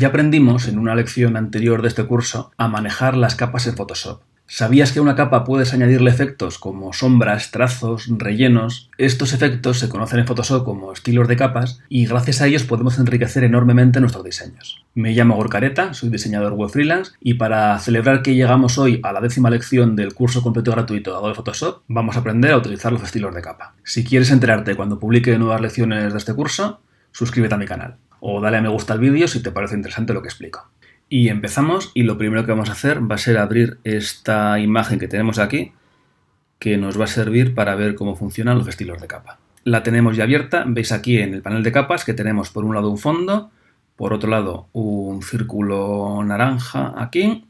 Ya aprendimos en una lección anterior de este curso a manejar las capas en Photoshop. ¿Sabías que a una capa puedes añadirle efectos como sombras, trazos, rellenos? Estos efectos se conocen en Photoshop como estilos de capas y gracias a ellos podemos enriquecer enormemente nuestros diseños. Me llamo Gorka, soy diseñador web freelance y para celebrar que llegamos hoy a la 10ª lección del curso completo gratuito de Adobe Photoshop, vamos a aprender a utilizar los estilos de capa. Si quieres enterarte cuando publique nuevas lecciones de este curso, suscríbete a mi canal o dale a me gusta al vídeo si te parece interesante lo que explico. Y empezamos y lo primero que vamos a hacer va a ser abrir esta imagen que tenemos aquí, que nos va a servir para ver cómo funcionan los estilos de capa. La tenemos ya abierta, veis aquí en el panel de capas que tenemos por un lado un fondo, por otro lado un círculo naranja aquí,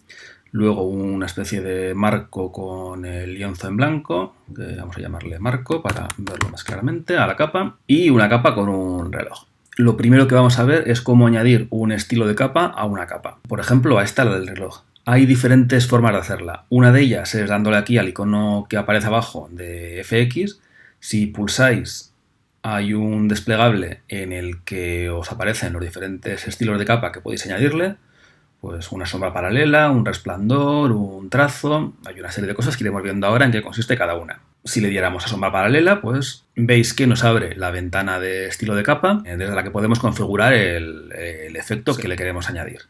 luego una especie de marco con el lienzo en blanco, que vamos a llamarle marco para verlo más claramente, a la capa, y una capa con un reloj. Lo primero que vamos a ver es cómo añadir un estilo de capa a una capa. Por ejemplo, a esta, la del reloj. Hay diferentes formas de hacerla. Una de ellas es dándole aquí al icono que aparece abajo de FX. Si pulsáis, hay un desplegable en el que os aparecen los diferentes estilos de capa que podéis añadirle. Pues una sombra paralela, un resplandor, un trazo. Hay una serie de cosas que iremos viendo ahora en qué consiste cada una. Si le diéramos a sombra paralela, pues veis que nos abre la ventana de estilo de capa, desde la que podemos configurar el efecto que le queremos añadir.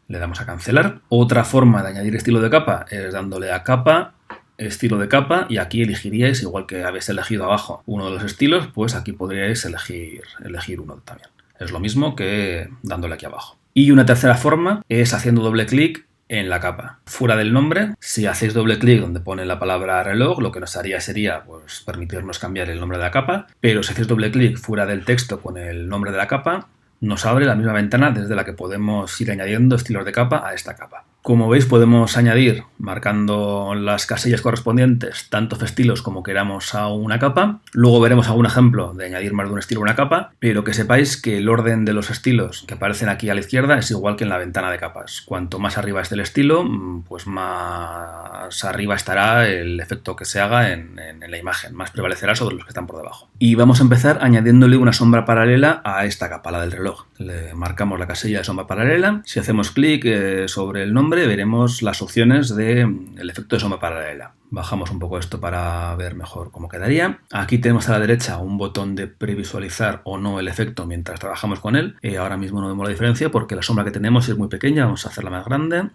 Le damos a cancelar. Otra forma de añadir estilo de capa es dándole a capa, estilo de capa, y aquí elegiríais, igual que habéis elegido abajo uno de los estilos, pues aquí podríais elegir uno también. Es lo mismo que dándole aquí abajo. Y una tercera forma es haciendo doble clic en la capa. Fuera del nombre, si hacéis doble clic donde pone la palabra reloj, lo que nos haría sería pues, permitirnos cambiar el nombre de la capa, pero si hacéis doble clic fuera del texto con el nombre de la capa, nos abre la misma ventana desde la que podemos ir añadiendo estilos de capa a esta capa. Como veis, podemos añadir, marcando las casillas correspondientes, tantos estilos como queramos a una capa. Luego veremos algún ejemplo de añadir más de un estilo a una capa, pero que sepáis que el orden de los estilos que aparecen aquí a la izquierda es igual que en la ventana de capas. Cuanto más arriba esté el estilo, pues más arriba estará el efecto que se haga en la imagen, más prevalecerá sobre los que están por debajo. Y vamos a empezar añadiéndole una sombra paralela a esta capa, la del reloj. Le marcamos la casilla de sombra paralela. Si hacemos clic sobre el nombre, veremos las opciones del efecto de sombra paralela. Bajamos un poco esto para ver mejor cómo quedaría. Aquí tenemos a la derecha un botón de previsualizar o no el efecto mientras trabajamos con él. Ahora mismo no vemos la diferencia porque la sombra que tenemos es muy pequeña. Vamos a hacerla más grande.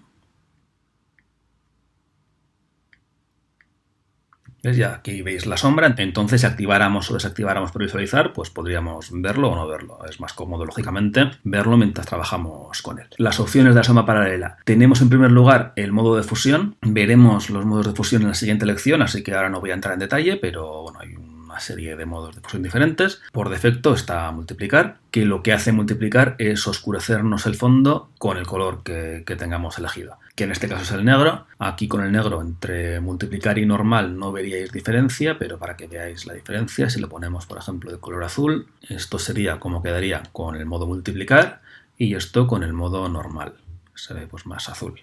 ¿Ves? Ya aquí veis la sombra, entonces si activáramos o desactiváramos previsualizar, pues podríamos verlo o no verlo. Es más cómodo, lógicamente, verlo mientras trabajamos con él. Las opciones de la sombra paralela. Tenemos en primer lugar el modo de fusión. Veremos los modos de fusión en la siguiente lección, así que ahora no voy a entrar en detalle, pero bueno, hay una serie de modos de fusión diferentes. Por defecto está multiplicar, que lo que hace multiplicar es oscurecernos el fondo con el color que tengamos elegido, que en este caso es el negro. Aquí con el negro entre multiplicar y normal no veríais diferencia, pero para que veáis la diferencia, si le ponemos por ejemplo de color azul, esto sería como quedaría con el modo multiplicar y esto con el modo normal. Se ve pues más azul.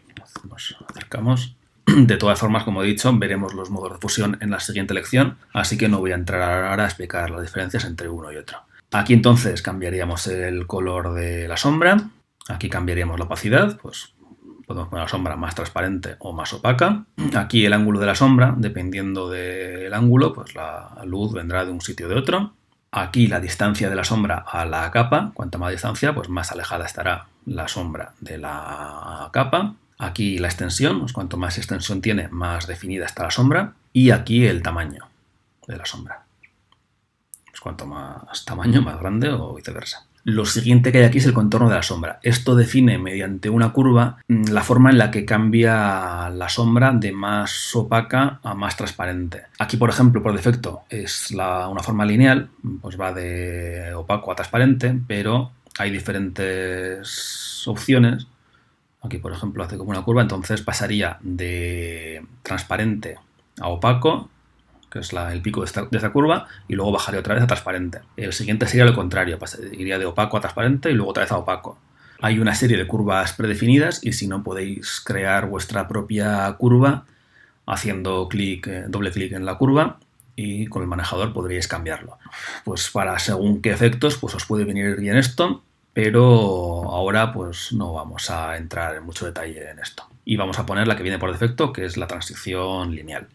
Nos acercamos. De todas formas, como he dicho, veremos los modos de fusión en la siguiente lección, así que no voy a entrar ahora a explicar las diferencias entre uno y otro. Aquí entonces cambiaríamos el color de la sombra, aquí cambiaríamos la opacidad, pues podemos poner la sombra más transparente o más opaca. Aquí el ángulo de la sombra, dependiendo del ángulo, pues la luz vendrá de un sitio o de otro. Aquí la distancia de la sombra a la capa, cuanta más distancia, pues más alejada estará la sombra de la capa. Aquí la extensión, pues cuanto más extensión tiene, más definida está la sombra. Y aquí el tamaño de la sombra. Pues cuanto más tamaño, más grande o viceversa. Lo siguiente que hay aquí es el contorno de la sombra. Esto define mediante una curva la forma en la que cambia la sombra de más opaca a más transparente. Aquí, por ejemplo, por defecto es una forma lineal, pues va de opaco a transparente, pero hay diferentes opciones. Aquí, por ejemplo, hace como una curva, entonces pasaría de transparente a opaco, que es el pico de esta curva, y luego bajaría otra vez a transparente. El siguiente sería lo contrario, iría de opaco a transparente y luego otra vez a opaco. Hay una serie de curvas predefinidas y si no podéis crear vuestra propia curva haciendo doble clic en la curva y con el manejador podríais cambiarlo. Pues para según qué efectos pues os puede venir bien esto, pero ahora pues no vamos a entrar en mucho detalle en esto. Y vamos a poner la que viene por defecto, que es la transición lineal,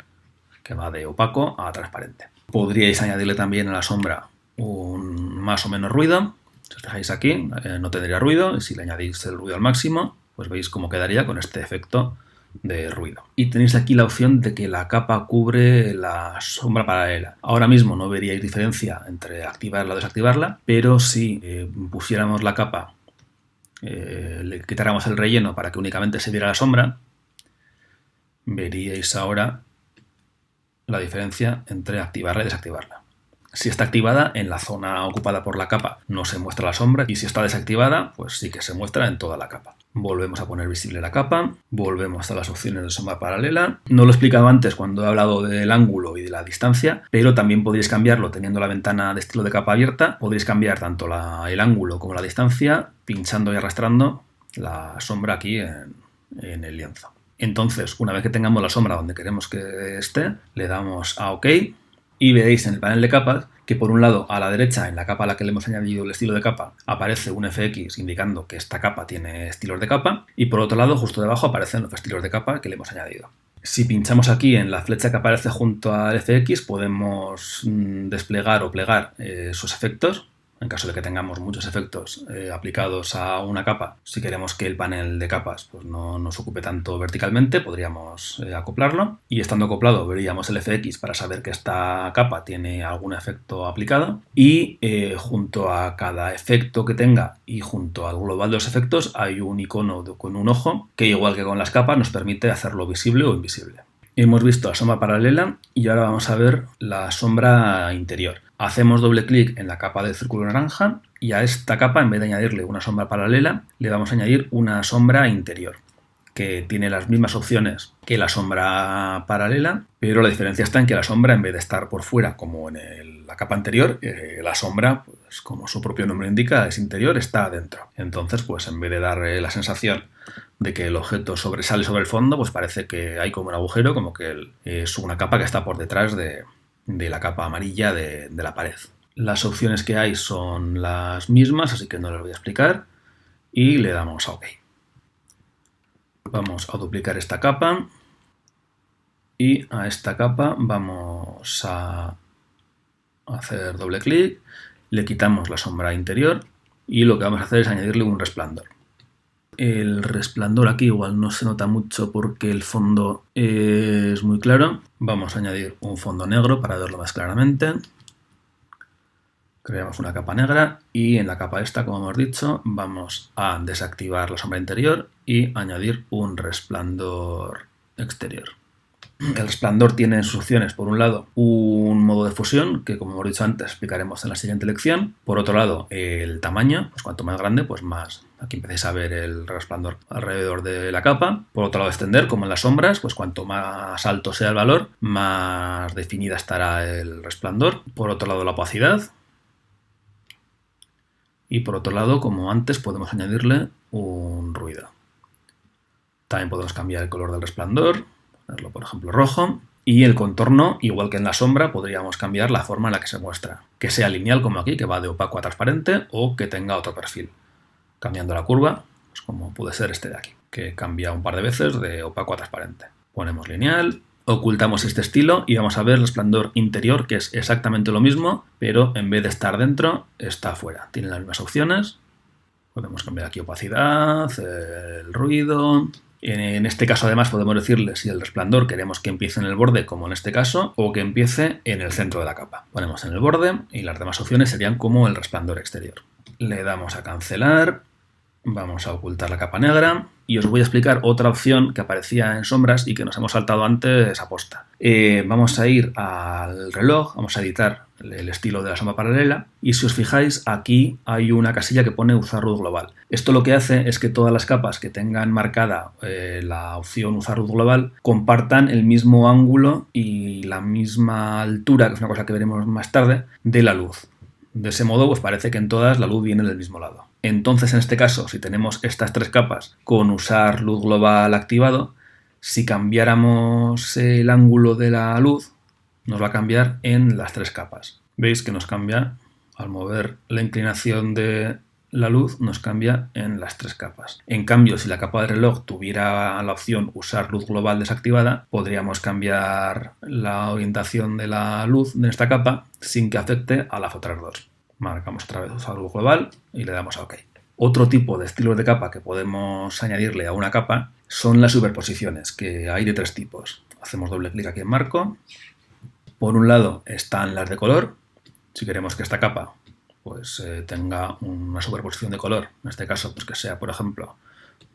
que va de opaco a transparente. Podríais añadirle también a la sombra un más o menos ruido. Si os fijáis aquí, no tendría ruido, y si le añadís el ruido al máximo, pues veis cómo quedaría con este efecto de ruido. Y tenéis aquí la opción de que la capa cubre la sombra paralela. Ahora mismo no veríais diferencia entre activarla o desactivarla, pero si pusiéramos la capa, le quitáramos el relleno para que únicamente se viera la sombra, veríais ahora la diferencia entre activarla y desactivarla. Si está activada, en la zona ocupada por la capa no se muestra la sombra, y si está desactivada, pues sí que se muestra en toda la capa. Volvemos a poner visible la capa, volvemos a las opciones de sombra paralela. No lo he explicado antes cuando he hablado del ángulo y de la distancia, pero también podréis cambiarlo teniendo la ventana de estilo de capa abierta. Podréis cambiar tanto el ángulo como la distancia, pinchando y arrastrando la sombra aquí en el lienzo. Entonces, una vez que tengamos la sombra donde queremos que esté, le damos a OK. Y veréis en el panel de capas que por un lado a la derecha, en la capa a la que le hemos añadido el estilo de capa, aparece un FX indicando que esta capa tiene estilos de capa, y por otro lado justo debajo aparecen los estilos de capa que le hemos añadido. Si pinchamos aquí en la flecha que aparece junto al FX, podemos desplegar o plegar sus efectos. En caso de que tengamos muchos efectos aplicados a una capa, si queremos que el panel de capas pues, no nos ocupe tanto verticalmente, podríamos acoplarlo. Y estando acoplado veríamos el FX para saber que esta capa tiene algún efecto aplicado. Y junto a cada efecto que tenga y junto al global de los efectos hay un icono con un ojo que, igual que con las capas, nos permite hacerlo visible o invisible. Hemos visto la sombra paralela y ahora vamos a ver la sombra interior. Hacemos doble clic en la capa del círculo naranja y a esta capa, en vez de añadirle una sombra paralela, le vamos a añadir una sombra interior, que tiene las mismas opciones que la sombra paralela, pero la diferencia está en que la sombra, en vez de estar por fuera como en la capa anterior, la sombra, pues, como su propio nombre indica, es interior, está adentro. Entonces, pues en vez de dar la sensación de que el objeto sobresale sobre el fondo, pues parece que hay como un agujero, como que es una capa que está por detrás de la capa amarilla de la pared. Las opciones que hay son las mismas, así que no las voy a explicar, y le damos a OK. Vamos a duplicar esta capa y a esta capa vamos a hacer doble clic, le quitamos la sombra interior y lo que vamos a hacer es añadirle un resplandor. El resplandor aquí igual no se nota mucho porque el fondo es muy claro. Vamos a añadir un fondo negro para verlo más claramente. Creamos una capa negra y en la capa esta, como hemos dicho, vamos a desactivar la sombra interior y añadir un resplandor exterior. El resplandor tiene en sus opciones, por un lado, un modo de fusión, que como hemos dicho antes explicaremos en la siguiente lección. Por otro lado, el tamaño, pues cuanto más grande, pues más. Aquí empezáis a ver el resplandor alrededor de la capa. Por otro lado, extender, como en las sombras, pues cuanto más alto sea el valor, más definida estará el resplandor. Por otro lado, la opacidad. Y por otro lado, como antes, podemos añadirle un ruido. También podemos cambiar el color del resplandor, ponerlo por ejemplo rojo, y el contorno, igual que en la sombra, podríamos cambiar la forma en la que se muestra, que sea lineal como aquí, que va de opaco a transparente, o que tenga otro perfil, cambiando la curva, pues como puede ser este de aquí, que cambia un par de veces de opaco a transparente. Ponemos lineal, ocultamos este estilo y vamos a ver el resplandor interior, que es exactamente lo mismo, pero en vez de estar dentro, está afuera. Tiene las mismas opciones. Podemos cambiar aquí opacidad, el ruido. En este caso, además, podemos decirle si el resplandor queremos que empiece en el borde, como en este caso, o que empiece en el centro de la capa. Ponemos en el borde y las demás opciones serían como el resplandor exterior. Le damos a cancelar. Vamos a ocultar la capa negra y os voy a explicar otra opción que aparecía en sombras y que nos hemos saltado antes aposta. Vamos a ir al reloj, vamos a editar el estilo de la sombra paralela y si os fijáis aquí hay una casilla que pone usar luz global. Esto lo que hace es que todas las capas que tengan marcada la opción usar luz global compartan el mismo ángulo y la misma altura, que es una cosa que veremos más tarde, de la luz. De ese modo, pues parece que en todas la luz viene del mismo lado. Entonces, en este caso, si tenemos estas tres capas con usar luz global activado, si cambiáramos el ángulo de la luz, nos va a cambiar en las tres capas. Veis que nos cambia al mover la inclinación de la luz nos cambia en las 3 capas. En cambio, si la capa de reloj tuviera la opción usar luz global desactivada, podríamos cambiar la orientación de la luz de esta capa sin que afecte a las otras dos. Marcamos otra vez usar luz global y le damos a OK. Otro tipo de estilos de capa que podemos añadirle a una capa son las superposiciones, que hay de 3 tipos. Hacemos doble clic aquí en marco. Por un lado están las de color. Si queremos que esta capa pues tenga una superposición de color, en este caso pues que sea, por ejemplo,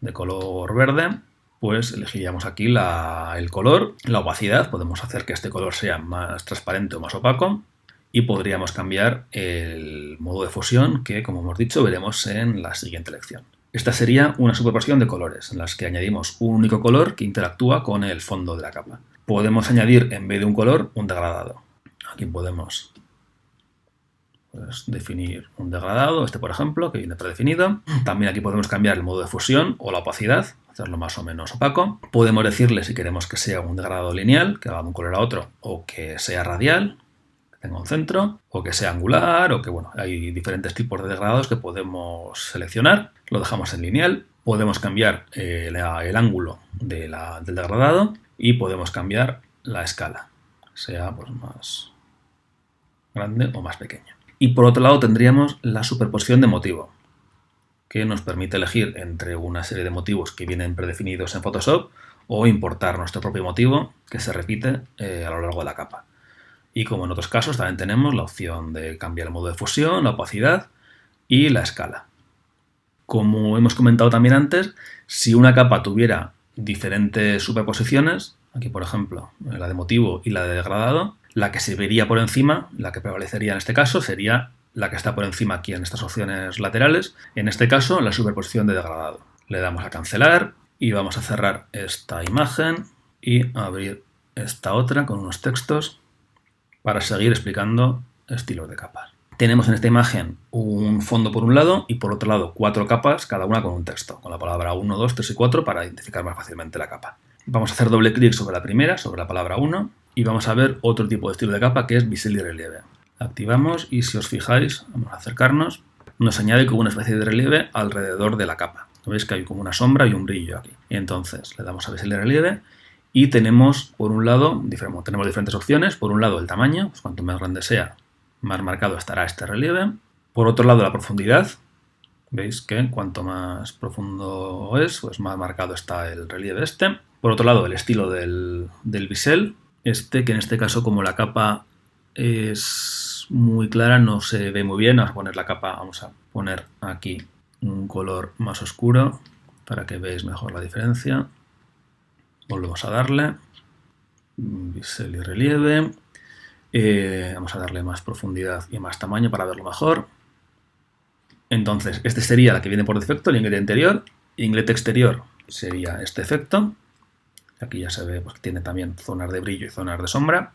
de color verde, pues elegiríamos aquí el color, la opacidad, podemos hacer que este color sea más transparente o más opaco, y podríamos cambiar el modo de fusión, que como hemos dicho veremos en la siguiente lección. Esta sería una superposición de colores, en las que añadimos un único color que interactúa con el fondo de la capa. Podemos añadir, en vez de un color, un degradado. Aquí podemos definir un degradado, este por ejemplo, que viene predefinido. También aquí podemos cambiar el modo de fusión o la opacidad, hacerlo más o menos opaco. Podemos decirle si queremos que sea un degradado lineal, que va de un color a otro, o que sea radial, que tenga un centro, o que sea angular, o que bueno, hay diferentes tipos de degradados que podemos seleccionar. Lo dejamos en lineal. Podemos cambiar el ángulo del degradado y podemos cambiar la escala, sea pues más grande o más pequeña. Y por otro lado tendríamos la superposición de motivo, que nos permite elegir entre una serie de motivos que vienen predefinidos en Photoshop o importar nuestro propio motivo que se repite a lo largo de la capa. Y como en otros casos también tenemos la opción de cambiar el modo de fusión, la opacidad y la escala. Como hemos comentado también antes, si una capa tuviera diferentes superposiciones, aquí por ejemplo la de motivo y la de degradado, la que se vería por encima, la que prevalecería en este caso, sería la que está por encima aquí en estas opciones laterales, en este caso la superposición de degradado. Le damos a cancelar y vamos a cerrar esta imagen y abrir esta otra con unos textos para seguir explicando estilos de capas. Tenemos en esta imagen un fondo por un lado y por otro lado 4 capas, cada una con un texto, con la palabra 1, 2, 3 y 4 para identificar más fácilmente la capa. Vamos a hacer doble clic sobre la primera, sobre la palabra 1, y vamos a ver otro tipo de estilo de capa que es bisel y relieve. Activamos y si os fijáis, vamos a acercarnos, nos añade como una especie de relieve alrededor de la capa. Veis que hay como una sombra y un brillo aquí. Y entonces le damos a bisel y relieve y tenemos por un lado, tenemos diferentes opciones. Por un lado el tamaño, pues cuanto más grande sea, más marcado estará este relieve. Por otro lado la profundidad, veis que cuanto más profundo es, pues más marcado está el relieve este. Por otro lado el estilo del bisel, que en este caso como la capa es muy clara no se ve muy bien. Vamos a poner aquí un color más oscuro para que veáis mejor la diferencia. Volvemos a darle bisel y relieve. Vamos a darle más profundidad y más tamaño para verlo mejor. Entonces, este sería la que viene por defecto, el inglete interior. Inglete exterior sería este efecto. Aquí ya se ve pues, que tiene también zonas de brillo y zonas de sombra.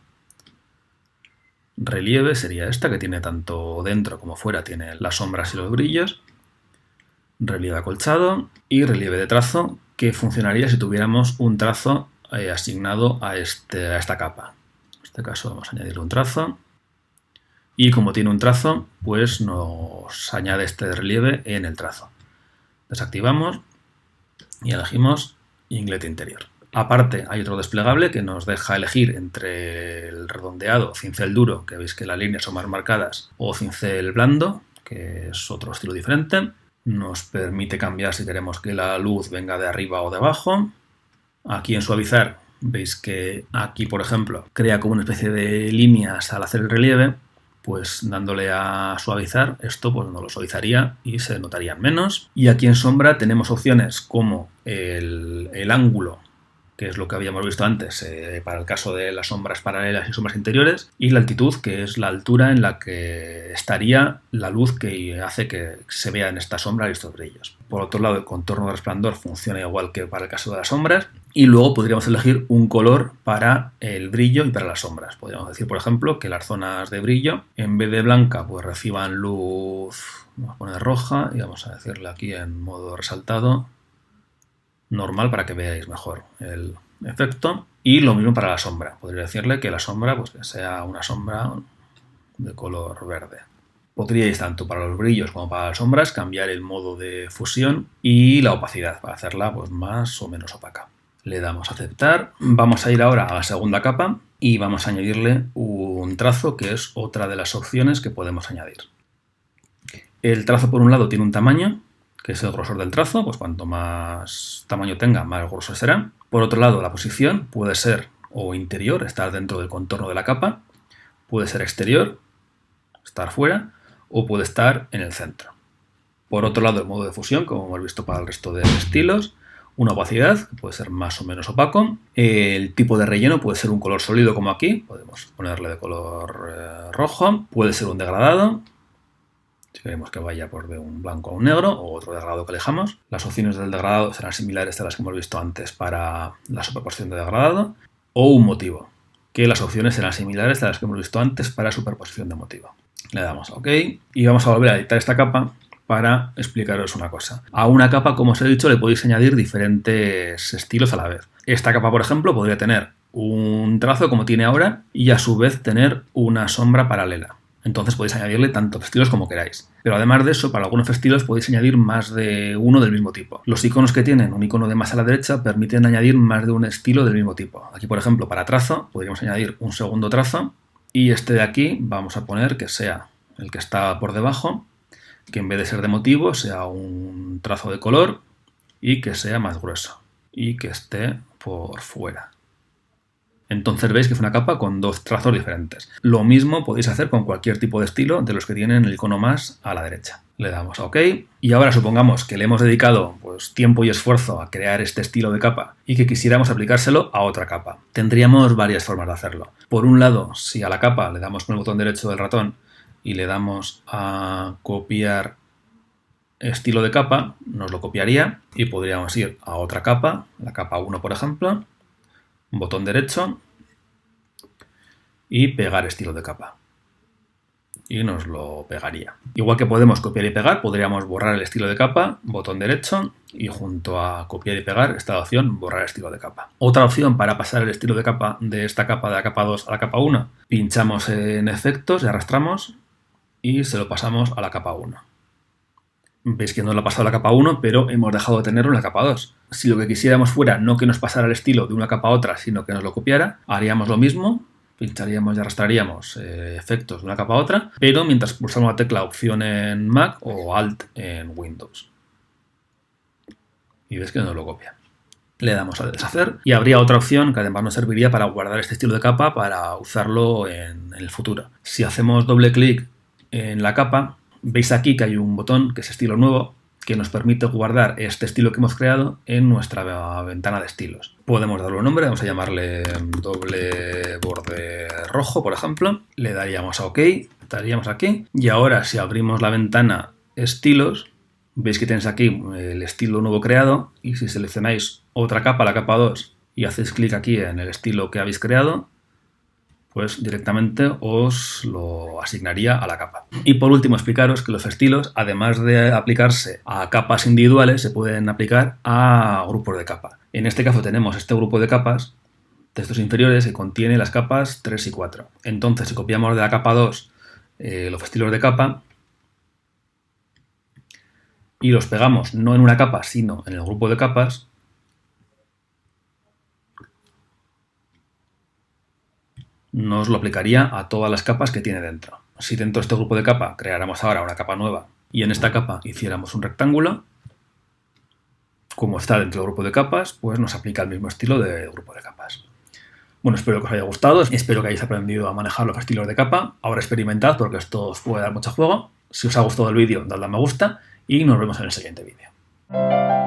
Relieve sería esta, que tiene tanto dentro como fuera, tiene las sombras y los brillos. Relieve acolchado y relieve de trazo, que funcionaría si tuviéramos un trazo asignado a esta capa. En este caso vamos a añadirle un trazo. Y como tiene un trazo, pues nos añade este relieve en el trazo. Desactivamos y elegimos inglete interior. Aparte hay otro desplegable que nos deja elegir entre el redondeado, cincel duro, que veis que las líneas son más marcadas, o cincel blando, que es otro estilo diferente. Nos permite cambiar si queremos que la luz venga de arriba o de abajo. Aquí en suavizar veis que aquí, por ejemplo, crea como una especie de líneas al hacer el relieve. Pues dándole a suavizar, esto pues no lo suavizaría y se notarían menos. Y aquí en sombra tenemos opciones como el ángulo, que es lo que habíamos visto antes para el caso de las sombras paralelas y sombras interiores, y la altitud, que es la altura en la que estaría la luz que hace que se vea en esta sombra y estos brillos. Por otro lado, el contorno de resplandor funciona igual que para el caso de las sombras, y luego podríamos elegir un color para el brillo y para las sombras. Podríamos decir, por ejemplo, que las zonas de brillo, en vez de blanca, pues reciban luz, vamos a poner roja, y vamos a decirle aquí en modo resaltado, normal, para que veáis mejor el efecto. Y lo mismo para la sombra. Podría decirle que la sombra pues, que sea una sombra de color verde. Podríais tanto para los brillos como para las sombras cambiar el modo de fusión y la opacidad para hacerla pues, más o menos opaca. Le damos a aceptar. Vamos a ir ahora a la segunda capa y vamos a añadirle un trazo, que es otra de las opciones que podemos añadir. El trazo por un lado tiene un tamaño, que es el grosor del trazo, pues cuanto más tamaño tenga, más grosor será. Por otro lado, la posición puede ser o interior, estar dentro del contorno de la capa, puede ser exterior, estar fuera, o puede estar en el centro. Por otro lado, el modo de fusión, como hemos visto para el resto de estilos, una opacidad, que puede ser más o menos opaco. El tipo de relleno puede ser un color sólido como aquí, podemos ponerle de color rojo. Puede ser un degradado, si queremos que vaya por de un blanco a un negro, o otro degradado que elijamos. Las opciones del degradado serán similares a las que hemos visto antes para la superposición de degradado. O un motivo, que las opciones serán similares a las que hemos visto antes para superposición de motivo. Le damos a OK y vamos a volver a editar esta capa para explicaros una cosa. A una capa, como os he dicho, le podéis añadir diferentes estilos a la vez. Esta capa, por ejemplo, podría tener un trazo como tiene ahora y a su vez tener una sombra paralela. Entonces podéis añadirle tantos estilos como queráis. Pero además de eso, para algunos estilos podéis añadir más de uno del mismo tipo. Los iconos que tienen un icono de más a la derecha permiten añadir más de un estilo del mismo tipo. Aquí, por ejemplo, para trazo, podríamos añadir un segundo trazo y este de aquí vamos a poner que sea el que está por debajo, que en vez de ser de motivo sea un trazo de color y que sea más grueso y que esté por fuera. Entonces veis que es una capa con dos trazos diferentes. Lo mismo podéis hacer con cualquier tipo de estilo de los que tienen el icono más a la derecha. Le damos a OK y ahora supongamos que le hemos dedicado pues, tiempo y esfuerzo a crear este estilo de capa y que quisiéramos aplicárselo a otra capa. Tendríamos varias formas de hacerlo. Por un lado, si a la capa le damos con el botón derecho del ratón y le damos a copiar estilo de capa, nos lo copiaría y podríamos ir a otra capa, la capa 1 por ejemplo, botón derecho y pegar estilo de capa. Y nos lo pegaría. Igual que podemos copiar y pegar, podríamos borrar el estilo de capa, botón derecho y junto a copiar y pegar esta opción, borrar estilo de capa. Otra opción para pasar el estilo de capa de esta capa de la capa 2 a la capa 1, pinchamos en efectos y arrastramos y se lo pasamos a la capa 1. Veis que nos lo ha pasado a la capa 1, pero hemos dejado de tenerlo en la capa 2. Si lo que quisiéramos fuera no que nos pasara el estilo de una capa a otra, sino que nos lo copiara, haríamos lo mismo, pincharíamos y arrastraríamos efectos de una capa a otra, pero mientras pulsamos la tecla Opción en Mac o Alt en Windows. Y ves que nos lo copia. Le damos a deshacer y habría otra opción que además nos serviría para guardar este estilo de capa para usarlo en el futuro. Si hacemos doble clic en la capa, veis aquí que hay un botón que es estilo nuevo que nos permite guardar este estilo que hemos creado en nuestra ventana de estilos. Podemos darle un nombre, vamos a llamarle doble borde rojo, por ejemplo. Le daríamos a OK, estaríamos aquí. Y ahora si abrimos la ventana estilos, veis que tenéis aquí el estilo nuevo creado y si seleccionáis otra capa, la capa 2, y hacéis clic aquí en el estilo que habéis creado, pues directamente os lo asignaría a la capa. Y por último explicaros que los estilos, además de aplicarse a capas individuales, se pueden aplicar a grupos de capa. En este caso tenemos este grupo de capas, textos inferiores, que contiene las capas 3 y 4. Entonces, si copiamos de la capa 2 los estilos de capa y los pegamos no en una capa, sino en el grupo de capas, nos lo aplicaría a todas las capas que tiene dentro. Si dentro de este grupo de capa creáramos ahora una capa nueva y en esta capa hiciéramos un rectángulo, como está dentro del grupo de capas, pues nos aplica el mismo estilo de grupo de capas. Bueno, espero que os haya gustado, espero que hayáis aprendido a manejar los estilos de capa. Ahora experimentad porque esto os puede dar mucho juego. Si os ha gustado el vídeo, dadle a me gusta y nos vemos en el siguiente vídeo.